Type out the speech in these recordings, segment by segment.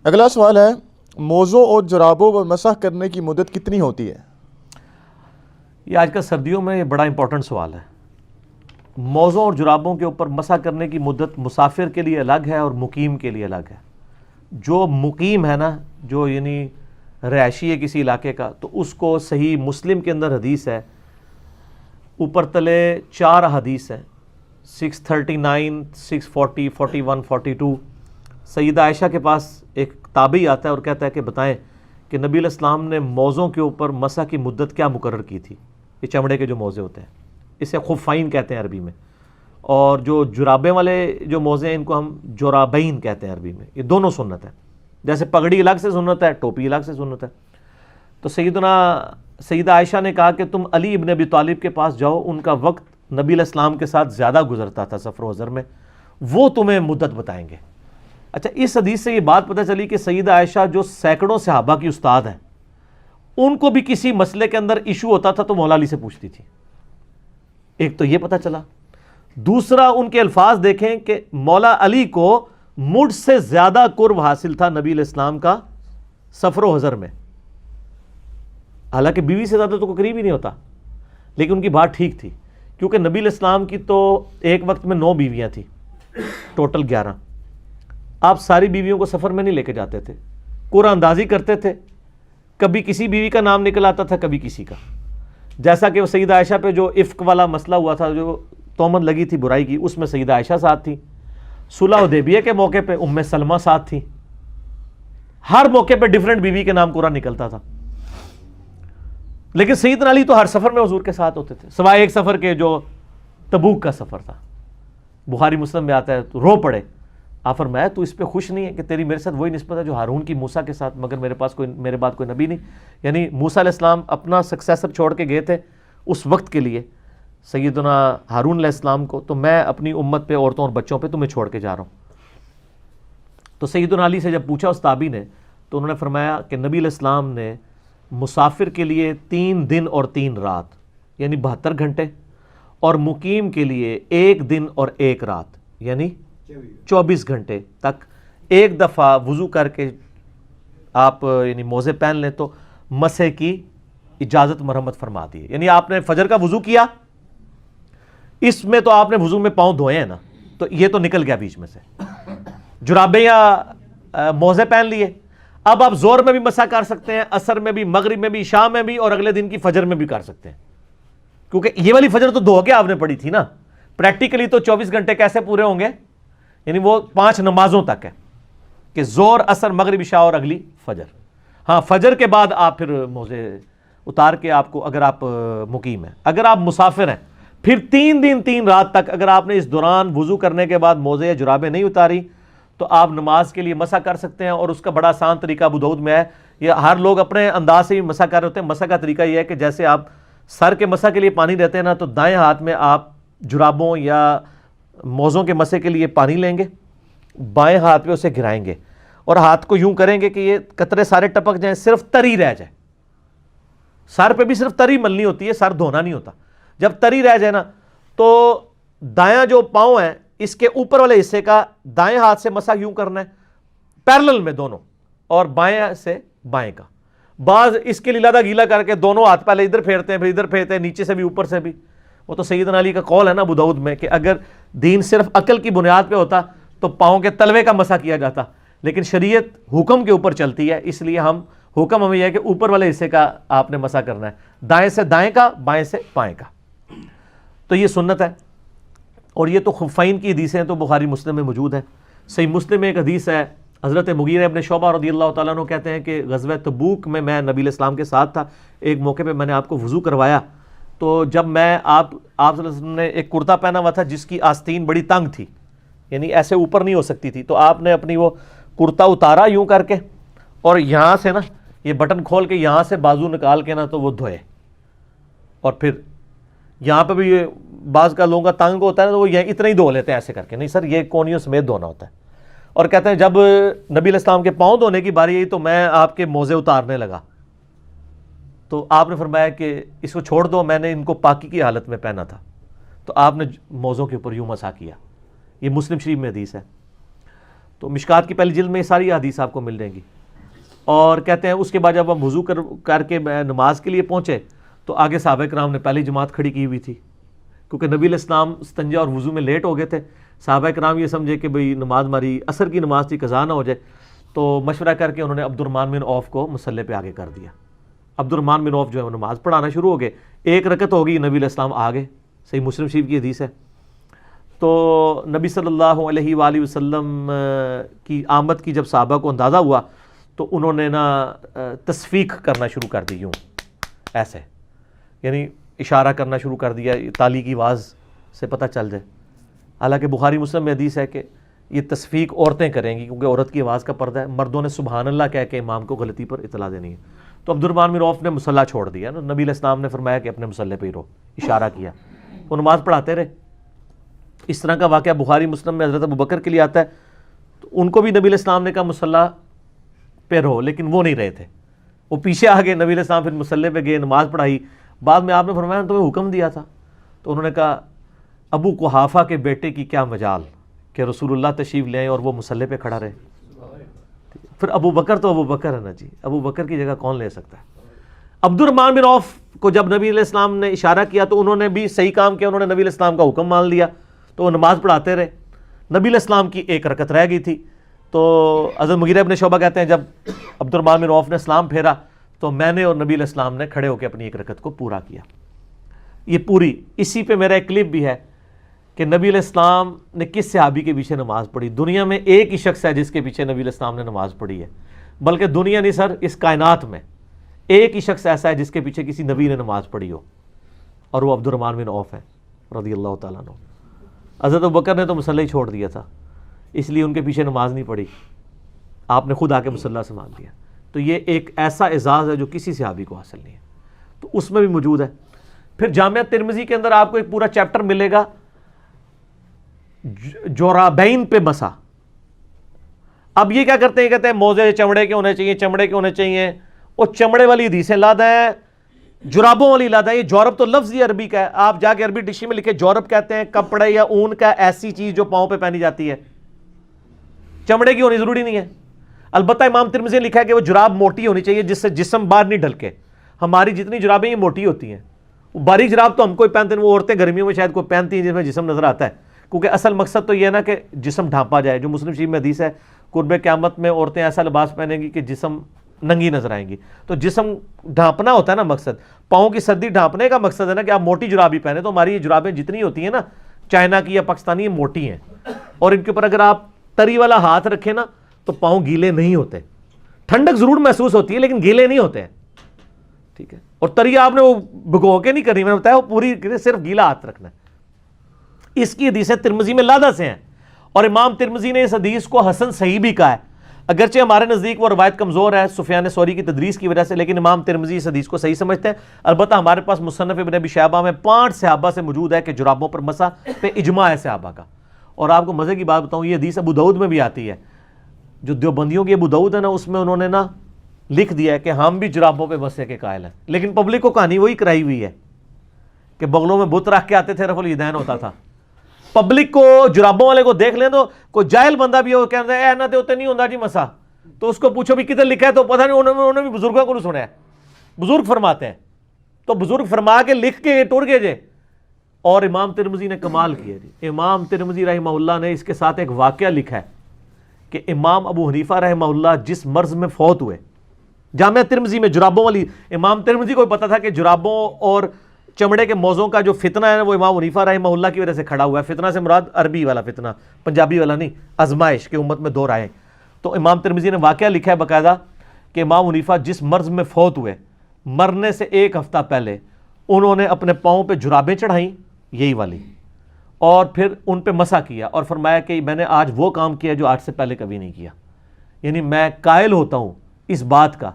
اگلا سوال ہے، موزوں اور جرابوں پر مسح کرنے کی مدت کتنی ہوتی ہے؟ یہ آج کل سردیوں میں یہ بڑا امپورٹنٹ سوال ہے۔ موزوں اور جرابوں کے اوپر مسح کرنے کی مدت مسافر کے لیے الگ ہے اور مقیم کے لیے الگ ہے۔ جو مقیم ہے نا، جو یعنی رہائشی ہے کسی علاقے کا، تو اس کو صحیح مسلم کے اندر حدیث ہے، اوپر تلے 4 حدیث ہیں، 639 640 41 42۔ سیدہ عائشہ کے پاس ایک تابعی آتا ہے اور کہتا ہے کہ بتائیں کہ نبی علیہ السلام نے موزوں کے اوپر مسح کی مدت کیا مقرر کی تھی؟ یہ چمڑے کے جو موزے ہوتے ہیں، اسے خفین کہتے ہیں عربی میں، اور جو جرابیں والے جو موزے ہیں ان کو ہم جرابین کہتے ہیں عربی میں۔ یہ دونوں سنت ہے، جیسے پگڑی الگ سے سنت ہے، ٹوپی الگ سے سنت ہے۔ تو سیدہ عائشہ نے کہا کہ تم علی ابن ابی طالب کے پاس جاؤ، ان کا وقت نبی علیہ السلام کے ساتھ زیادہ گزرتا تھا سفر و حضر میں، وہ تمہیں مدت بتائیں گے۔ اچھا، اس حدیث سے یہ بات پتہ چلی کہ سیدہ عائشہ جو سینکڑوں صحابہ کی استاد ہیں، ان کو بھی کسی مسئلے کے اندر ایشو ہوتا تھا تو مولا علی سے پوچھتی تھی۔ ایک تو یہ پتہ چلا، دوسرا ان کے الفاظ دیکھیں کہ مولا علی کو مجھ سے زیادہ قرب حاصل تھا نبی علیہ السلام کا سفر و حضر میں، حالانکہ بیوی سے زیادہ تو کوئی قریب ہی نہیں ہوتا، لیکن ان کی بات ٹھیک تھی، کیونکہ نبی علیہ السلام کی تو ایک وقت میں 9 بیویاں تھیں، ٹوٹل 11۔ آپ ساری بیویوں کو سفر میں نہیں لے کے جاتے تھے، قرعہ اندازی کرتے تھے، کبھی کسی بیوی کا نام نکل آتا تھا، کبھی کسی کا۔ جیسا کہ وہ سیدہ عائشہ پہ جو افک والا مسئلہ ہوا تھا، جو تہمت لگی تھی برائی کی، اس میں سیدہ عائشہ ساتھ تھی۔ صلح حدیبیہ کے موقع پہ ام سلمہ ساتھ تھی۔ ہر موقع پہ ڈیفرنٹ بیوی کے نام قرآن نکلتا تھا، لیکن سیدنا علی تو ہر سفر میں حضور کے ساتھ ہوتے تھے، سوائے ایک سفر کے جو تبوک کا سفر تھا۔ بخاری مسلم میں آتا ہے تو رو پڑے، آپ فرمایا تو اس پہ خوش نہیں ہے کہ تیری میرے ساتھ وہی نسبت ہے جو ہارون کی موسیٰ کے ساتھ، مگر میرے بعد کوئی نبی نہیں۔ یعنی موسیٰ علیہ السلام اپنا سکسیسر چھوڑ کے گئے تھے اس وقت کے لیے سیدنا ہارون علیہ السلام کو، تو میں اپنی امت پہ، عورتوں اور بچوں پہ تمہیں چھوڑ کے جا رہا ہوں۔ تو سیدنا علی سے جب پوچھا اس تابعی نے، تو انہوں نے فرمایا کہ نبی علیہ السلام نے مسافر کے لیے 3 دن اور 3 رات یعنی 72 گھنٹے، اور مقیم کے لیے 1 دن اور 1 رات یعنی 24 گھنٹے تک ایک دفعہ وضو کر کے آپ یعنی موزے پہن لیں تو مسح کی اجازت مرحمت فرما دی ہے۔ یعنی آپ نے فجر کا وضو کیا، اس میں تو آپ نے وضو میں پاؤں دھوئے ہیں نا، تو یہ تو نکل گیا بیچ میں سے، جرابیں یا موزے پہن لیے۔ اب آپ زور میں بھی مسح کر سکتے ہیں، عصر میں بھی، مغرب میں بھی، شام میں بھی، اور اگلے دن کی فجر میں بھی کر سکتے ہیں، کیونکہ یہ والی فجر تو دھو کے آپ نے پڑھی تھی نا۔ پریکٹیکلی تو 24 گھنٹے کیسے پورے ہوں گے؟ یعنی وہ 5 نمازوں تک ہے کہ زور، عصر، مغرب، عشاء اور اگلی فجر۔ ہاں، فجر کے بعد آپ پھر موزے اتار کے آپ کو، اگر آپ مقیم ہیں، اگر آپ مسافر ہیں، پھر 3 دن 3 رات تک اگر آپ نے اس دوران وضو کرنے کے بعد موزے یا جرابیں نہیں اتاری تو آپ نماز کے لیے مسح کر سکتے ہیں۔ اور اس کا بڑا آسان طریقہ ابو داؤد میں ہے، یہ ہر لوگ اپنے انداز سے بھی مسح کر رہے ہوتے ہیں۔ مسح کا طریقہ یہ ہے کہ جیسے آپ سر کے مسح کے لیے پانی دیتے ہیں نا، تو دائیں ہاتھ میں آپ جرابوں یا موزوں کے مسح کے لیے پانی لیں گے، بائیں ہاتھ پہ اسے گرائیں گے، اور ہاتھ کو یوں کریں گے کہ یہ قطرے سارے ٹپک جائیں، صرف تری رہ جائے۔ سر پہ بھی صرف تری ملنی ہوتی ہے، سر دھونا نہیں ہوتا۔ جب تری رہ جائے نا، تو دایاں جو پاؤں ہیں اس کے اوپر والے حصے کا دائیں ہاتھ سے مسح یوں کرنا ہے، پیرلل میں دونوں، اور بائیں سے بائیں کا۔ بعض اس کے لیے لادہ گیلا کر کے دونوں ہاتھ پہلے ادھر پھیرتے ہیں، پھر ادھر پھیرتے ہیں، نیچے سے بھی اوپر سے بھی۔ وہ تو سیدنا علی کا قول ہے نا ابو داؤد میں کہ اگر دین صرف عقل کی بنیاد پہ ہوتا تو پاؤں کے تلوے کا مسح کیا جاتا، لیکن شریعت حکم کے اوپر چلتی ہے، اس لیے حکم ہمیں یہ ہے کہ اوپر والے حصے کا آپ نے مسح کرنا ہے، دائیں سے دائیں کا، بائیں سے بائیں کا۔ تو یہ سنت ہے، اور یہ تو خفین کی حدیثیں تو بخاری مسلم میں موجود ہیں۔ صحیح مسلم میں ایک حدیث ہے، حضرت مغیرہ ابن شعبہ رضی اللہ تعالیٰ عنہ کہتے ہیں کہ غزوہ تبوک میں نبی علیہ السلام کے ساتھ تھا، ایک موقع پہ میں نے آپ کو وضو کروایا، تو جب میں آپ صلی اللہ علیہ وسلم نے ایک کرتا پہنا ہوا تھا جس کی آستین بڑی تنگ تھی، یعنی ایسے اوپر نہیں ہو سکتی تھی، تو آپ نے اپنی وہ کرتا اتارا یوں کر کے، اور یہاں سے نا یہ بٹن کھول کے یہاں سے بازو نکال کے نا تو وہ دھوئے، اور پھر یہاں پہ بھی بعض کا لوگوں کا تنگ ہوتا ہے نا، تو وہ اتنا ہی دھو لیتے ہیں ایسے کر کے، نہیں سر یہ کونیوں سمیت دھونا ہوتا ہے۔ اور کہتے ہیں جب نبی علیہ السلام کے پاؤں دھونے کی باری آئی تو میں آپ کے موزے اتارنے لگا، تو آپ نے فرمایا کہ اس کو چھوڑ دو، میں نے ان کو پاکی کی حالت میں پہنا تھا، تو آپ نے موزوں کے اوپر یوں مسح کیا۔ یہ مسلم شریف میں حدیث ہے۔ تو مشکات کی پہلی جلد میں یہ ساری حدیث آپ کو مل جائیں گی. اور کہتے ہیں اس کے بعد جب ہم وضو کر کے نماز کے لیے پہنچے تو آگے صحابہ کرام نے پہلی جماعت کھڑی کی ہوئی تھی, کیونکہ نبی علیہ السلام استنجا اور وضو میں لیٹ ہو گئے تھے. صحابہ کرام یہ سمجھے کہ بھئی نماز ہماری عصر کی نماز تھی, قضا نہ ہو جائے, تو مشورہ کر کے انہوں نے عبد الرحمن بن عوف کو مصلی پہ آگے کر دیا. عبد الرحمن بن عوف جو ہے وہ نماز پڑھانا شروع ہو گئے. ایک رکعت ہو گئی, نبی علیہ السلام آگے, صحیح مسلم شریف کی حدیث ہے. تو نبی صلی اللہ علیہ وآلہ وسلم کی آمد کی جب صحابہ کو اندازہ ہوا تو انہوں نے نا تصفیق کرنا شروع کر دی, یوں ایسے, یعنی اشارہ کرنا شروع کر دیا تالی کی آواز سے پتہ چل جائے. حالانکہ بخاری مسلم میں حدیث ہے کہ یہ تصفیق عورتیں کریں گی کیونکہ عورت کی آواز کا پردہ ہے, مردوں نے سبحان اللہ کہہ کے امام کو غلطی پر اطلاع دینی ہے. تو عبد الرحمن بن عوف نے مصلی چھوڑ دیا, نبی علیہ السلام نے فرمایا کہ اپنے مصلی پہ ہی رہو, اشارہ کیا, وہ نماز پڑھاتے رہے. اس طرح کا واقعہ بخاری مسلم میں حضرت ابوبکر کے لیے آتا ہے, تو ان کو بھی نبی علیہ السلام نے کہا مصلی پہ رہو, لیکن وہ نہیں رہے تھے, وہ پیچھے آ گئے. نبی علیہ السلام پھر مصلی پہ گئے, نماز پڑھائی. بعد میں آپ نے فرمایا تمہیں حکم دیا تھا, تو انہوں نے کہا ابو قحافہ کے بیٹے کی کیا مجال کہ رسول اللہ تشریف لے آئیں اور وہ مصلی پہ کھڑا رہے. پھر ابو بکر تو ابو بکر ہے نا جی, ابو بکر کی جگہ کون لے سکتا ہے. عبد الرحمن بن عوف کو جب نبی علیہ السلام نے اشارہ کیا تو انہوں نے بھی صحیح کام کیا, انہوں نے نبی علیہ السلام کا حکم مان لیا, تو وہ نماز پڑھاتے رہے. نبی علیہ السلام کی ایک رکعت رہ گئی تھی, تو حضرت مغیرہ ابن شعبہ کہتے ہیں جب عبد الرحمن بن عوف نے سلام پھیرا تو میں نے اور نبی علیہ السلام نے کھڑے ہو کے اپنی ایک رکعت کو پورا کیا. یہ پوری, اسی پہ میرا ایک کلپ بھی ہے کہ نبی علیہ السلام نے کس صحابی کے پیچھے نماز پڑھی. دنیا میں ایک ہی شخص ہے جس کے پیچھے نبی علیہ السلام نے نماز پڑھی ہے, بلکہ دنیا نہیں سر, اس کائنات میں ایک ہی شخص ایسا ہے جس کے پیچھے کسی نبی نے نماز پڑھی ہو, اور وہ عبد الرحمن بن عوف ہے رضی اللہ تعالیٰ عنہ. حضرت ابوبکر نے تو مصلی چھوڑ دیا تھا, اس لیے ان کے پیچھے نماز نہیں پڑھی, آپ نے خود آ کے مصلی سنبھال دیا. تو یہ ایک ایسا اعزاز ہے جو کسی صحابی کو حاصل نہیں ہے, تو اس میں بھی موجود ہے. پھر جامعہ ترمذی کے اندر آپ کو ایک پورا چیپٹر ملے گا جورابین پہ مسا. اب یہ کیا کرتے ہیں, کہتے ہیں موزے چمڑے کے ہونے چاہیے, چمڑے کے ہونے چاہیے. وہ چمڑے والی حدیثیں لادا ہے, جرابوں والی لادا ہے. یہ جورب تو لفظ ہی عربی کا ہے, آپ جا کے عربی ڈکشنری میں لکھے جورب کہتے ہیں کپڑے یا اون کا ایسی چیز جو پاؤں پہ پہنی جاتی ہے, چمڑے کی ہونی ضروری نہیں ہے. البتہ امام ترمذی نے لکھا ہے کہ وہ جراب موٹی ہونی چاہیے جس سے جسم باہر نہیں ڈھلکے. ہماری جتنی جرابیں یہ موٹی ہوتی ہیں, باریک جراب تو ہم کوئی پہنتے ہیں, وہ عورتیں گرمیوں میں شاید کوئی پہنتی ہیں جس میں جسم نظر آتا ہے, کیونکہ اصل مقصد تو یہ ہے نا کہ جسم ڈھانپا جائے. جو مسلم شریف میں حدیث ہے قرب قیامت میں عورتیں ایسا لباس پہنیں گی کہ جسم ننگی نظر آئیں گی. تو جسم ڈھانپنا ہوتا ہے نا مقصد, پاؤں کی سردی ڈھانپنے کا مقصد ہے نا کہ آپ موٹی جراب ہی پہنے. تو ہماری یہ جرابیں جتنی ہوتی ہیں نا چائنا کی یا پاکستانی, یہ موٹی ہیں, اور ان کے اوپر اگر آپ تری والا ہاتھ رکھیں نا تو پاؤں گیلے نہیں ہوتے. ٹھنڈک ضرور محسوس ہوتی ہے لیکن گیلے نہیں ہوتے ہیں, ٹھیک ہے. اور تری آپ نے وہ بھگو کے نہیں کرنی, میں نے بتایا وہ پوری صرف گیلا ہاتھ رکھنا ہے. اس کی حدیثیں ترمذی میں لادا سے ہیں, اور امام ترمذی نے اس حدیث کو حسن صحیح بھی کہا ہے. اگرچہ ہمارے نزدیک وہ روایت کمزور ہے سفیان ثوری کی تدریس کی وجہ سے, لیکن امام ترمذی اس حدیث کو صحیح سمجھتے ہیں. البتہ ہمارے پاس مصنف ابن ابی شیبہ میں 5 صحابہ سے موجود ہے کہ جرابوں پر مسح پہ اجماع ہے صحابہ کا. اور آپ کو مزے کی بات بتاؤں, یہ حدیث ابو داؤد میں بھی آتی ہے. جو دیوبندیوں کی ابو داؤد ہے نا, اس میں انہوں نے نا لکھ دیا ہے کہ ہم بھی جرابوں پہ مسح کے قائل ہیں, لیکن پبلک کو کہانی وہی کرائی ہوئی ہے کہ بغلوں میں بت رکھ کے آتے تھے, رفع الیدین ہوتا تھا. پبلک کو جرابوں والے کو دیکھ لیں تو کوئی جاہل بندہ بھی ہو کہتا ہے نہ ہوتے نہیں ہوتا جی مسا, تو اس کو پوچھو بھی کدھر لکھا ہے, تو پتہ نہیں انہوں نے بھی بزرگوں کو نہیں سنا ہے. بزرگ فرماتے ہیں تو بزرگ فرما کے لکھ کے ٹوڑ گئے جے. اور امام ترمذی نے کمال کیا جی. امام ترمذی رحمہ اللہ نے اس کے ساتھ ایک واقعہ لکھا ہے کہ امام ابو حنیفہ رحمہ اللہ جس مرض میں فوت ہوئے, جامعہ ترمذی میں جرابوں والی, امام ترمذی کو پتا تھا کہ جرابوں اور چمڑے کے موزوں کا جو فتنہ ہے وہ امام حنیفہ رحمہ اللہ کی وجہ سے کھڑا ہوا ہے. فتنہ سے مراد عربی والا فتنہ, پنجابی والا نہیں, آزمائش کہ امت میں 2 رائے. تو امام ترمذی نے واقعہ لکھا ہے باقاعدہ کہ امام حنیفہ جس مرض میں فوت ہوئے, مرنے سے 1 ہفتہ پہلے انہوں نے اپنے پاؤں پہ جرابیں چڑھائیں یہی والی, اور پھر ان پہ مسح کیا, اور فرمایا کہ میں نے آج وہ کام کیا جو آج سے پہلے کبھی نہیں کیا. یعنی میں قائل ہوتا ہوں اس بات کا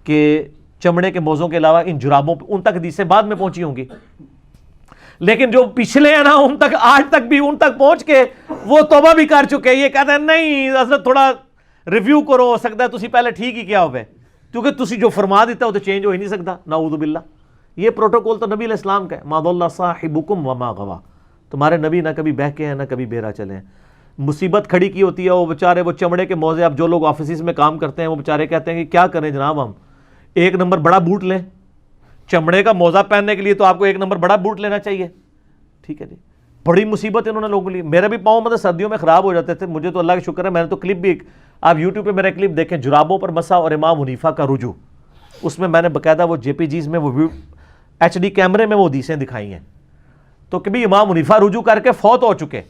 کہ چمڑے کے موزوں کے علاوہ ان جرابوں پہ, ان تک حدیثیں بعد میں پہنچی ہوں گی, لیکن جو پچھلے ہیں نا ان تک آج تک بھی ان تک پہنچ کے وہ توبہ بھی کر چکے. یہ کہتے ہیں نہیں حضرت تھوڑا ریویو کرو, ہو سکتا ہے تسی پہلے ٹھیک ہی کیا ہوئے, کیونکہ تسی جو فرما دیتا ہو تو چینج ہو ہی نہیں سکتا, نعوذ باللہ. یہ پروٹوکول تو نبی علیہ السلام کا ہے, ما ضل صاحبکم وما غوا, تمہارے نبی نہ کبھی بہکے ہیں نہ کبھی بہرا چلے ہیں. مصیبت کھڑی کی ہوتی ہے وہ بیچارے وہ چمڑے کے موزے. اب جو لوگ آفیسز میں کام کرتے ہیں وہ بیچارے کہتے ہیں کہ کیا کریں جناب, ہم ایک نمبر بڑا بوٹ لیں. چمڑے کا موزہ پہننے کے لیے تو آپ کو ایک نمبر بڑا بوٹ لینا چاہیے. ٹھیک ہے جی, بڑی مصیبت انہوں نے لوگوں کے لیے. میرے بھی پاؤں مطلب سردیوں میں خراب ہو جاتے تھے, مجھے تو اللہ کا شکر ہے میں نے تو کلپ بھی آپ یوٹیوب پہ میرا کلپ دیکھیں, جرابوں پر مسح اور امام حنیفہ کا رجوع, اس میں میں نے باقاعدہ وہ جے پی جیز میں وہ ایچ ڈی کیمرے میں وہ حدیثیں دکھائی ہیں. تو کہ بھی امام حنیفہ رجوع کر کے فوت ہو چکے,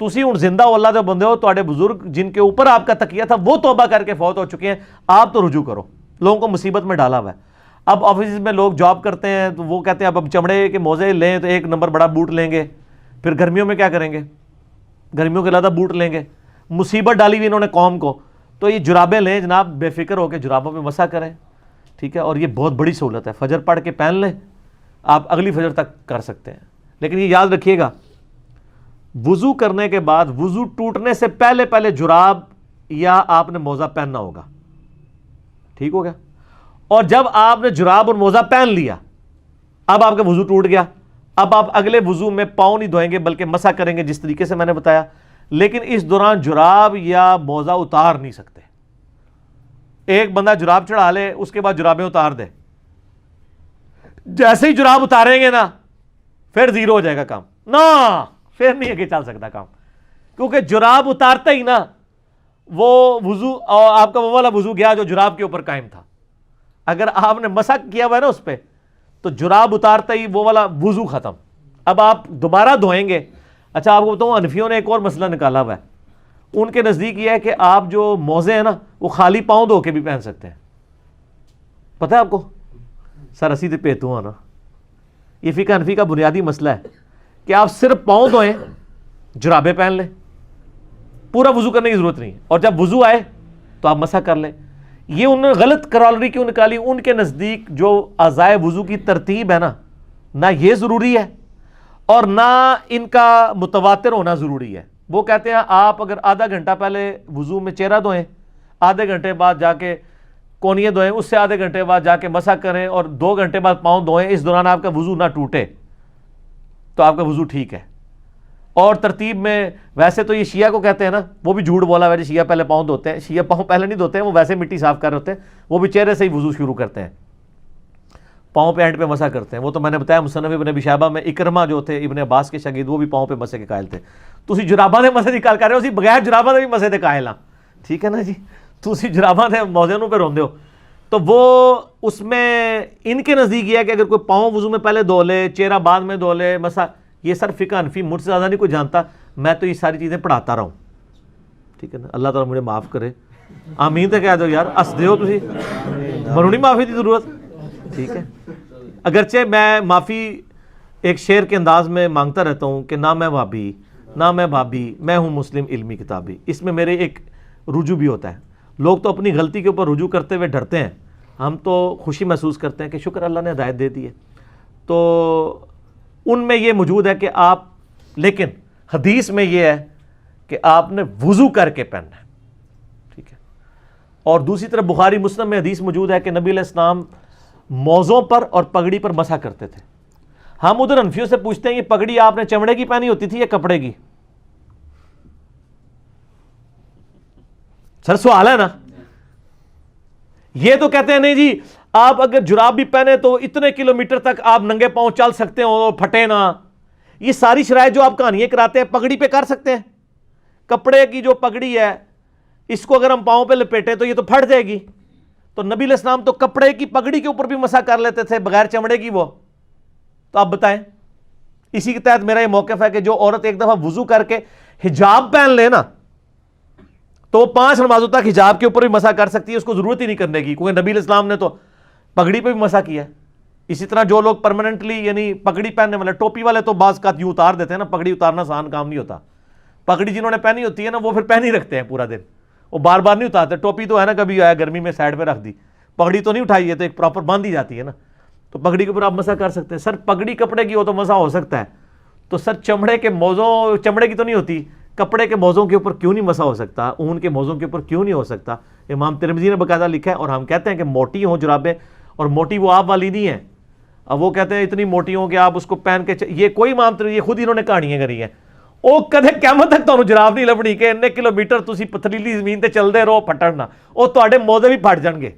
تسی ہوں زندہ ہو اللہ دے بندے ہو, تواڈے بزرگ جن کے اوپر آپ کا تکیہ تھا وہ توبہ کر کے فوت ہو چکے ہیں, آپ تو رجوع کرو. لوگوں کو مصیبت میں ڈالا ہوا ہے. اب آفیسز میں لوگ جاب کرتے ہیں تو وہ کہتے ہیں اب چمڑے کے موزے لیں تو ایک نمبر بڑا بوٹ لیں گے, پھر گرمیوں میں کیا کریں گے, گرمیوں کے علیحدہ بوٹ لیں گے. مصیبت ڈالی ہوئی انہوں نے قوم کو. تو یہ جرابیں لیں جناب, بے فکر ہو کے جرابوں پہ مسح کریں. ٹھیک ہے, اور یہ بہت بڑی سہولت ہے. فجر پڑھ کے پہن لیں, آپ اگلی فجر تک کر سکتے ہیں. لیکن یہ یاد رکھیے گا, وضو کرنے کے بعد وضو ٹوٹنے سے پہلے پہلے جراب یا آپ نے موزہ پہننا ہوگا. ٹھیک ہو گیا. اور جب آپ نے جراب اور موزہ پہن لیا, اب آپ کا وضو ٹوٹ گیا. اب آپ اگلے وضو میں پاؤں نہیں دھوئیں گے بلکہ مسح کریں گے جس طریقے سے میں نے بتایا. لیکن اس دوران جراب یا موزہ اتار نہیں سکتے. ایک بندہ جراب چڑھا لے, اس کے بعد جرابیں اتار دے, جیسے ہی جراب اتاریں گے نا پھر زیرو ہو جائے گا کام. نا پھر نہیں آگے چل سکتا کام, کیونکہ جراب اتارتا ہی نا وہ وضو, اور آپ کا وہ والا وضو گیا جو جراب کے اوپر قائم تھا. اگر آپ نے مسح کیا ہوا ہے نا اس پہ, تو جراب اتارتا ہی وہ والا وضو ختم. اب آپ دوبارہ دھوئیں گے. اچھا آپ کو بتاؤں, حنفیوں نے ایک اور مسئلہ نکالا ہوا ہے. ان کے نزدیک یہ ہے کہ آپ جو موزے ہیں نا وہ خالی پاؤں دھو کے بھی پہن سکتے ہیں. پتہ ہے آپ کو سر اسی تے پیتو نا, یہ فقہ حنفی کا بنیادی مسئلہ ہے کہ آپ صرف پاؤں دھوئیں, جرابیں پہن لیں, پورا وضو کرنے کی ضرورت نہیں. اور جب وضو آئے تو آپ مسح کر لیں. یہ انہوں نے غلط کرالری کیوں نکالی؟ ان کے نزدیک جو اعضائے وضو کی ترتیب ہے نا, نہ یہ ضروری ہے اور نہ ان کا متواتر ہونا ضروری ہے. وہ کہتے ہیں آپ اگر آدھا گھنٹہ پہلے وضو میں چہرہ دھوئیں, آدھے گھنٹے بعد جا کے کونیے دھوئیں, اس سے آدھے گھنٹے بعد جا کے مسح کریں, اور 2 گھنٹے بعد پاؤں دھوئیں, اس دوران آپ کا وضو نہ ٹوٹے تو آپ کا وضو ٹھیک ہے. اور ترتیب میں ویسے تو یہ شیعہ کو کہتے ہیں نا, وہ بھی جھوٹ بولا ویسے شیعہ پہلے پاؤں دھوتے ہیں. شیعہ پاؤں پہلے نہیں دھوتے ہیں, وہ ویسے مٹی صاف کر رہے ہوتے ہیں, وہ بھی چہرے سے ہی وضو شروع کرتے ہیں, پاؤں پہ اینڈ پہ مسح کرتے ہیں. وہ تو میں نے بتایا مصنف ابن ابی شیبہ میں اکرمہ جو تھے ابن عباس کے شاگرد, وہ بھی پاؤں پہ مسح کے قائل تھے. تسی جراباں دے مسح دی گل کر رہے ہو, اسی بغیر جراباں دے بھی مسح دے قائل ہاں. ٹھیک ہے نا جی, تسی جراباں دے موزے نوں پہ روندے ہو. تو وہ اس میں ان کے نزدیک یہ ہے کہ اگر کوئی پاؤں وضو میں پہلے دھو لے, چہرہ بعد میں دھو لے, مسح, یہ سر فقہ حنفی مجھ سے زیادہ نہیں کوئی جانتا, میں تو یہ ساری چیزیں پڑھاتا رہا ہوں. ٹھیک ہے نا, اللہ تعالیٰ مجھے معاف کرے. آمین تو کہہ دو یار, ہس دے ہو تسی, منو نہیں معافی دی ضرورت. ٹھیک ہے, اگرچہ میں معافی ایک شعر کے انداز میں مانگتا رہتا ہوں کہ نہ میں وہابی نہ میں بھابی, میں ہوں مسلم علمی کتابی. اس میں میرے ایک رجوع بھی ہوتا ہے. لوگ تو اپنی غلطی کے اوپر رجوع کرتے ہوئے ڈرتے ہیں, ہم تو خوشی محسوس کرتے ہیں کہ شکر اللہ نے ہدایت دے دی ہے. تو ان میں یہ موجود ہے کہ آپ, لیکن حدیث میں یہ ہے کہ آپ نے وضو کر کے پہننا ہے. ٹھیک ہے, اور دوسری طرف بخاری مسلم میں حدیث موجود ہے کہ نبی علیہ السلام موزوں پر اور پگڑی پر مسح کرتے تھے. ہم ادھر حنفیوں سے پوچھتے ہیں یہ پگڑی آپ نے چمڑے کی پہنی ہوتی تھی یا کپڑے کی؟ سر سوال ہے نا. یہ تو کہتے ہیں نہیں جی آپ اگر جراب بھی پہنے تو اتنے کلومیٹر تک آپ ننگے پاؤں چل سکتے ہو, پھٹے نہ. یہ ساری شرائط جو آپ کہانیاں کراتے ہیں پگڑی پہ کر سکتے ہیں. کپڑے کی جو پگڑی ہے اس کو اگر ہم پاؤں پہ لپیٹے تو یہ تو پھٹ جائے گی. تو نبی علیہ السلام تو کپڑے کی پگڑی کے اوپر بھی مسح کر لیتے تھے بغیر چمڑے کی. وہ تو آپ بتائیں. اسی کے تحت میرا یہ موقف ہے کہ جو عورت ایک دفعہ وضو کر کے حجاب پہن لے نا تو وہ 5 نمازوں تک حجاب کے اوپر بھی مسح کر سکتی ہے, اس کو ضرورت ہی نہیں کرنے کی, کیونکہ نبی علیہ السلام نے تو پگڑی پہ بھی مسح کیا ہے. اسی طرح جو لوگ پرماننٹلی یعنی پگڑی پہننے والے, ٹوپی والے تو بعض کا یوں اتار دیتے ہیں نا, پگڑی اتارنا آسان کام نہیں ہوتا. پگڑی جنہوں نے پہنی ہوتی ہے نا وہ پھر پہن ہی رکھتے ہیں پورا دن, وہ بار بار نہیں اتارتے. ٹوپی تو ہے نا کبھی آیا گرمی میں سائڈ پہ رکھ دی, پگڑی تو نہیں اٹھائی ہے, تو ایک پراپر باندھ دی جاتی ہے نا, تو پگڑی کے اوپر آپ مسح کر سکتے ہیں. سر پگڑی کپڑے کی ہو تو مسح ہو سکتا ہے, تو سر چمڑے کے موزوں, چمڑے کی تو نہیں ہوتی, کپڑے کے موزوں کے اوپر کیوں نہیں مسح ہو سکتا, اون کے موزوں کے اوپر کیوں نہیں ہو سکتا؟ امام ترمذی نے باقاعدہ لکھا ہے. اور ہم کہتے ہیں کہ موٹی ہوں جرابیں, اور موٹی وہ آپ والی نہیں ہے. اب وہ کہتے ہیں اتنی موٹی ہوں کہ آپ اس کو پہن کے یہ کوئی امام ترمذی, یہ خود انہوں نے کہانیاں کری ہیں, ਉਹ ਕਦੇ ਕਿਆਮਤ ਤੱਕ ਤੁਹਾਨੂੰ ਜਰਾਬ ਨਹੀਂ ਲੱਭਣੀ ਕਿ ਇੰਨੇ ਕਿਲੋਮੀਟਰ ਤੁਸੀਂ ਪਥਰੀਲੀ ਜ਼ਮੀਨ ਤੇ ਚੱਲਦੇ ਰਹੋ ਫਟਣ ਨਾ, ਉਹ ਤੁਹਾਡੇ ਮੋਢੇ ਵੀ ਫਟ ਜਾਣਗੇ,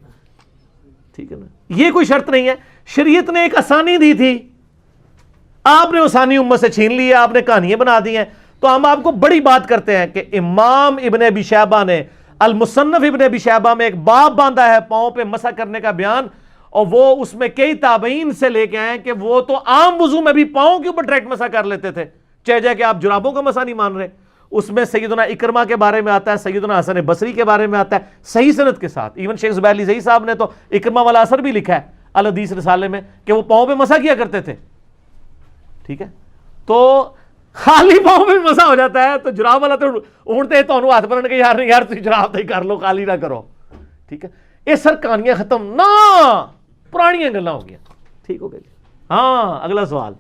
ٹھیک ہے نا. یہ کوئی شرط نہیں ہے. شریعت نے ایک آسانی دی تھی, آپ نے آسانی امت سے چھین لی ہے, آپ نے کہانیاں بنا دی ہیں. تو ہم آپ کو بڑی بات کرتے ہیں کہ امام ابن ابی شیبہ نے المصنف ابن ابی شیبہ میں ایک باب باندھا ہے پاؤں پہ مسح کرنے کا بیان, اور وہ اس میں کئی تابعین سے لے کے آئے کہ وہ تو عام وضو میں بھی پاؤں کے اوپر ڈائریکٹ مسح کر لیتے تھے, چاہے کہ آپ جرابوں کا مسح نہیں مان رہے. اس میں سیدنا اکرمہ کے بارے میں آتا ہے, سیدنا حسن بصری کے بارے میں آتا ہے صحیح سند کے ساتھ. ایون شیخ زبیر علی زئی صاحب نے تو اکرمہ والا اثر بھی لکھا ہے الحدیث رسالے میں کہ وہ پاؤں پہ مسح کیا کرتے تھے. ٹھیک ہے, تو خالی پاؤں پہ مسح ہو جاتا ہے, تو جراب والا تو اونٹتے تو انہوں ہاتھ بننے کے یار نہیں یار تھی جراب نہیں کر لو, خالی نہ کرو. ٹھیک ہے, یہ سر کہانیاں ختم نہ, پرانیاں گلاں ہو گیا. ٹھیک ہو گئی. ہاں اگلا سوال.